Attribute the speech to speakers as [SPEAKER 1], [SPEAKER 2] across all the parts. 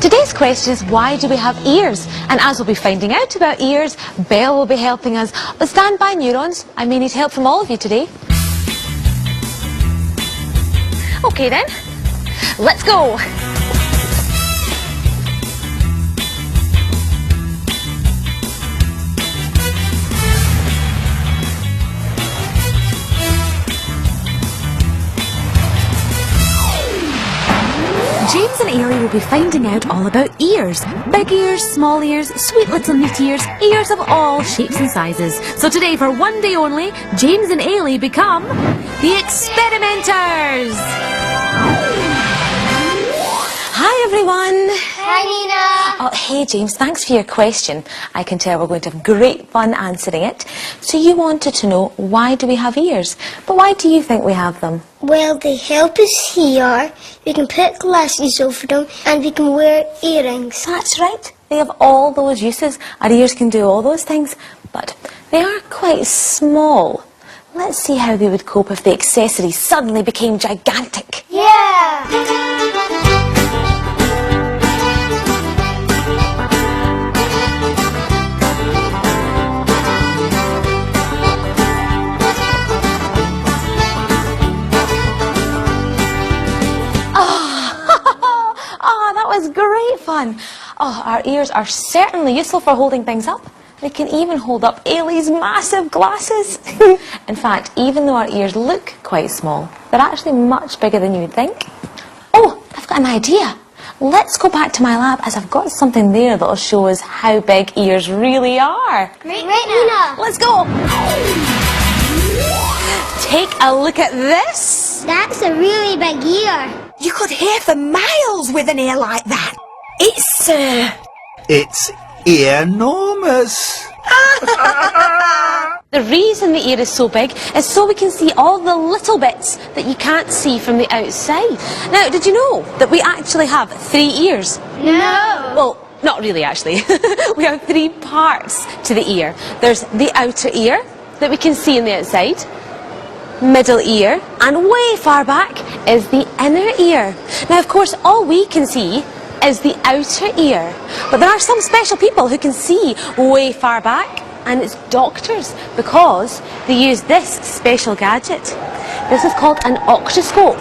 [SPEAKER 1] Today's question is, why do we have ears? And as we'll be finding out about ears, Belle will be helping us. But stand by, Neurons. I may need help from all of you today. Okay then, let's go. James and Ailey will be finding out all about ears. Big ears, small ears, sweet little neat ears, ears of all shapes and sizes. So today, for one day only, James and Ailey become the experimenters! Hi everyone!
[SPEAKER 2] Hi Nina!
[SPEAKER 1] Oh, hey James, thanks for your question. I can tell we're going to have great fun answering it. So you wanted to know, why do we have ears? But why do you think we have them?
[SPEAKER 2] Well, they help us hear, we can put glasses over them, and we can wear earrings.
[SPEAKER 1] That's right. They have all those uses. Our ears can do all those things, but they are quite small. Let's see how they would cope if the accessory suddenly became gigantic.
[SPEAKER 2] Yeah!
[SPEAKER 1] That was great fun. Oh, our ears are certainly useful for holding things up. They can even hold up Ailey's massive glasses. In fact, even though our ears look quite small, they're actually much bigger than you would think. Oh, I've got an idea. Let's go back to my lab, as I've got something there that'll show us how big ears really are.
[SPEAKER 2] Great, Nina!
[SPEAKER 1] Let's go. Take a look at this.
[SPEAKER 2] That's a really big ear.
[SPEAKER 3] You could hear for miles with an ear like that.
[SPEAKER 4] It's enormous.
[SPEAKER 1] The reason the ear is so big is so we can see all the little bits that you can't see from the outside. Now, did you know that we actually have 3 ears?
[SPEAKER 2] No!
[SPEAKER 1] Well, not really actually. We have 3 parts to the ear. There's the outer ear that we can see on the outside, middle ear, and way far back is the inner ear. Now, of course, all we can see is the outer ear, but there are some special people who can see way far back, and it's doctors, because they use this special gadget. This is called an octoscope,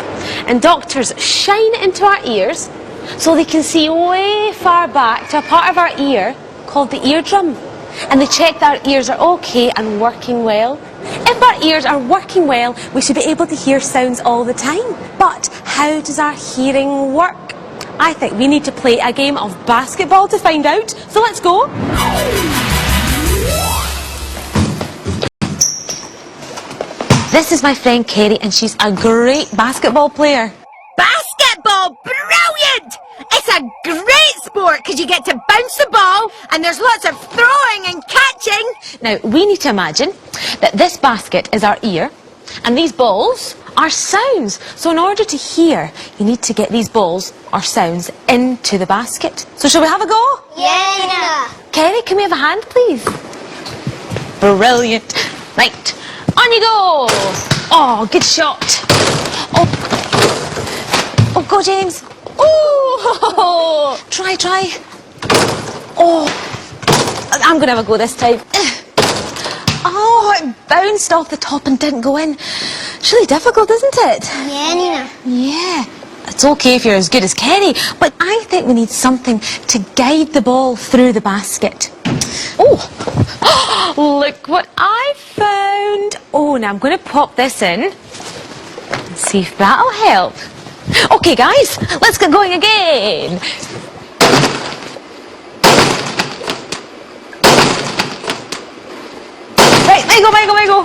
[SPEAKER 1] and doctors shine it into our ears so they can see way far back to a part of our ear called the eardrum, and they check that our ears are okay and working well. If our ears are working well, we should be able to hear sounds all the time. But how does our hearing work? I think we need to play a game of basketball to find out. So let's go. This is my friend Kerry, and she's a great basketball player.
[SPEAKER 3] Basketball, brilliant! It's a great sport because you get to bounce the ball and there's lots of throwing and catching.
[SPEAKER 1] Now, we need to imagine that this basket is our ear, and these balls are sounds. So in order to hear, you need to get these balls or sounds into the basket. So shall we have a go?
[SPEAKER 2] Yeah, Nina!
[SPEAKER 1] Kerry, can we have a hand, please? Brilliant. Right, on you go. Oh, good shot. Oh, go, James. Oh, try. Oh, I'm going to have a go this time. Oh, it bounced off the top and didn't go in. It's really difficult, isn't it?
[SPEAKER 2] Yeah, Nina.
[SPEAKER 1] Yeah. It's okay if you're as good as Kerry, but I think we need something to guide the ball through the basket. Oh, look what I found. Oh, now I'm going to pop this in and see if that'll help. Okay, guys, let's get going again. Right, there you go.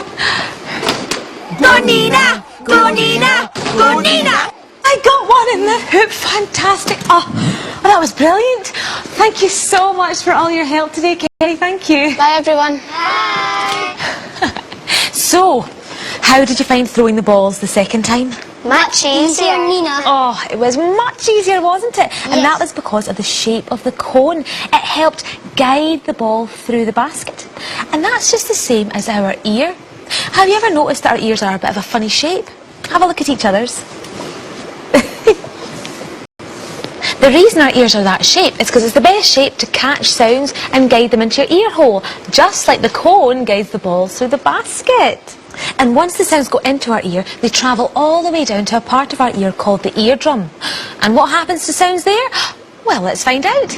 [SPEAKER 3] Go Nina! Go Nina! Go Nina!
[SPEAKER 1] I got one in the hoop. Fantastic. Oh, that was brilliant. Thank you so much for all your help today, Kerry. Thank you.
[SPEAKER 2] Bye, everyone.
[SPEAKER 3] Bye!
[SPEAKER 1] So, how did you find throwing the balls the second time?
[SPEAKER 2] Much easier, Nina.
[SPEAKER 1] Oh, it was much easier, wasn't it? And that was because of the shape of the cone. It helped guide the ball through the basket. And that's just the same as our ear. Have you ever noticed that our ears are a bit of a funny shape? Have a look at each other's. The reason our ears are that shape is because it's the best shape to catch sounds and guide them into your ear hole, just like the cone guides the balls through the basket. And once the sounds go into our ear, they travel all the way down to a part of our ear called the eardrum. And what happens to sounds there? Well, let's find out.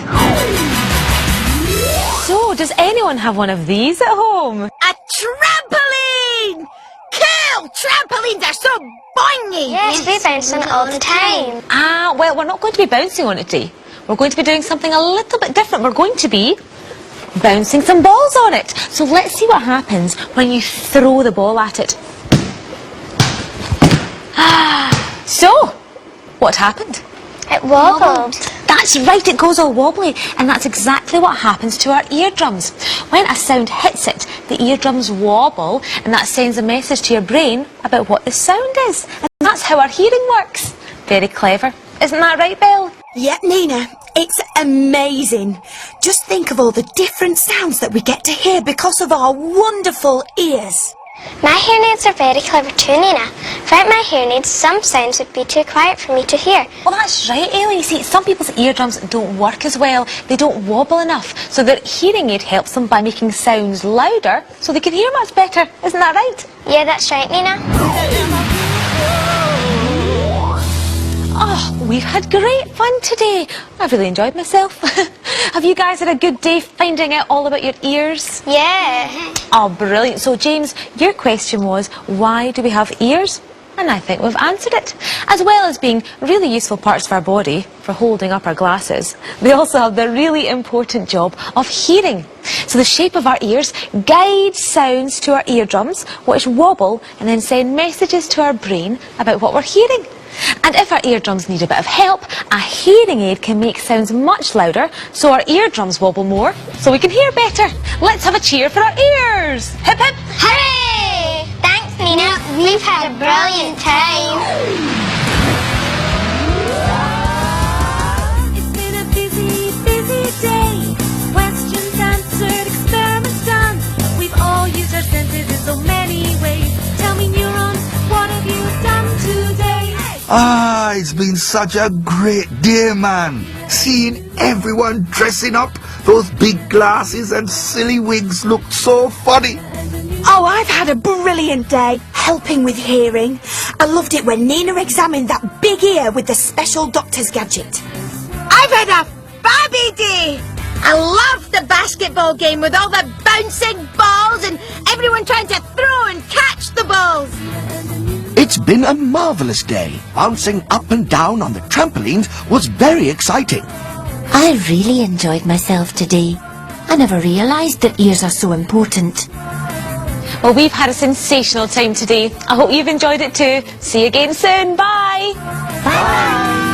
[SPEAKER 1] So, does anyone have one of these at home?
[SPEAKER 3] A trampoline! Cool! Trampolines are so boingy!
[SPEAKER 2] Yes, we bounce on it all the time.
[SPEAKER 1] Ah, well, we're not going to be bouncing on it today. We're going to be doing something a little bit different. We're going to be bouncing some balls on it. So let's see what happens when you throw the ball at it. So, what happened?
[SPEAKER 2] It wobbled.
[SPEAKER 1] That's right, it goes all wobbly, and that's exactly what happens to our eardrums. When a sound hits it, the eardrums wobble, and that sends a message to your brain about what the sound is. And that's how our hearing works. Very clever. Isn't that right, Belle?
[SPEAKER 3] Yep, Nina, it's amazing. Just think of all the different sounds that we get to hear because of our wonderful ears.
[SPEAKER 2] My hearing aids are very clever too, Nina. Without my hearing aids, some sounds would be too quiet for me to hear.
[SPEAKER 1] Well, that's right, Ellie. You see, some people's eardrums don't work as well. They don't wobble enough. So their hearing aid helps them by making sounds louder so they can hear much better. Isn't that right?
[SPEAKER 2] Yeah, that's right, Nina.
[SPEAKER 1] Oh, we've had great fun today. I've really enjoyed myself. Have you guys had a good day finding out all about your ears?
[SPEAKER 2] Yeah.
[SPEAKER 1] Oh, brilliant. So, James, your question was, why do we have ears? And I think we've answered it. As well as being really useful parts of our body for holding up our glasses, they also have the really important job of hearing. So the shape of our ears guides sounds to our eardrums, which wobble and then send messages to our brain about what we're hearing. And if our eardrums need a bit of help, a hearing aid can make sounds much louder, so our eardrums wobble more, so we can hear better. Let's have a cheer for our ears! Hip hip!
[SPEAKER 2] Hooray! Thanks, Nina. We've had a brilliant time.
[SPEAKER 5] It's been a busy, busy day. Questions answered, experiments done. We've all used our senses in so many ways. Tell me, Neurons, what have you done today?
[SPEAKER 4] Ah, it's been such a great day, man. Seeing everyone dressing up, those big glasses and silly wigs looked so funny.
[SPEAKER 3] Oh, I've had a brilliant day helping with hearing. I loved it when Nina examined that big ear with the special doctor's gadget. I've had a fabby day. I loved the basketball game with all the bouncing balls and everyone trying to throw and catch the balls.
[SPEAKER 6] It's been a marvellous day. Bouncing up and down on the trampolines was very exciting.
[SPEAKER 7] I really enjoyed myself today. I never realised that ears are so important.
[SPEAKER 1] Well, we've had a sensational time today. I hope you've enjoyed it too. See you again soon. Bye!
[SPEAKER 7] Bye!